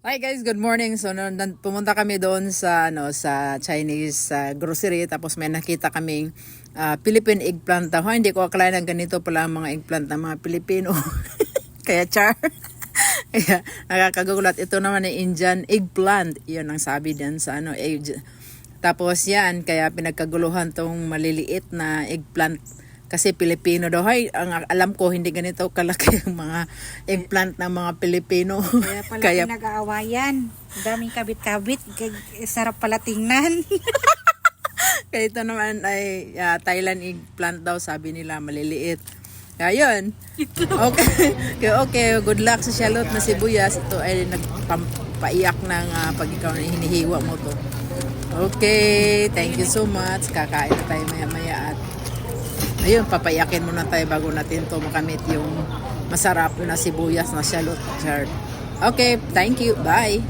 Hi guys, good morning. So pumunta kami doon sa sa Chinese grocery, tapos may nakita kaming Philippine eggplant. Hindi ko akala na ganito pala ang mga eggplant ng mga Pilipino. Kaya char. Kaya nakakagulat. Ito naman ay Indian eggplant. 'Yun ang sabi diyan sa egg. Tapos yan, kaya pinagkaguluhan tong maliliit na eggplant. Kasi Pilipino daw. Ang alam ko, hindi ganito kalaki ang mga eggplant ng mga Pilipino. Kaya pala pinag-aawayan. Daming kabit-kabit. Sarap pala tingnan. Kaya ito naman ay Thailand eggplant daw, sabi nila, maliliit. Kaya yun. Okay. Good luck sa shallot na sibuyas. Ito ay nagpaiyak ng pag ikaw na hinihiwa mo to. Okay, thank you so much. Kakain na tayo maya-maya at ayun, papayakin muna tayo bago natin to makamit yung masarap na sibuyas na shallot chard. Okay, thank you. Bye.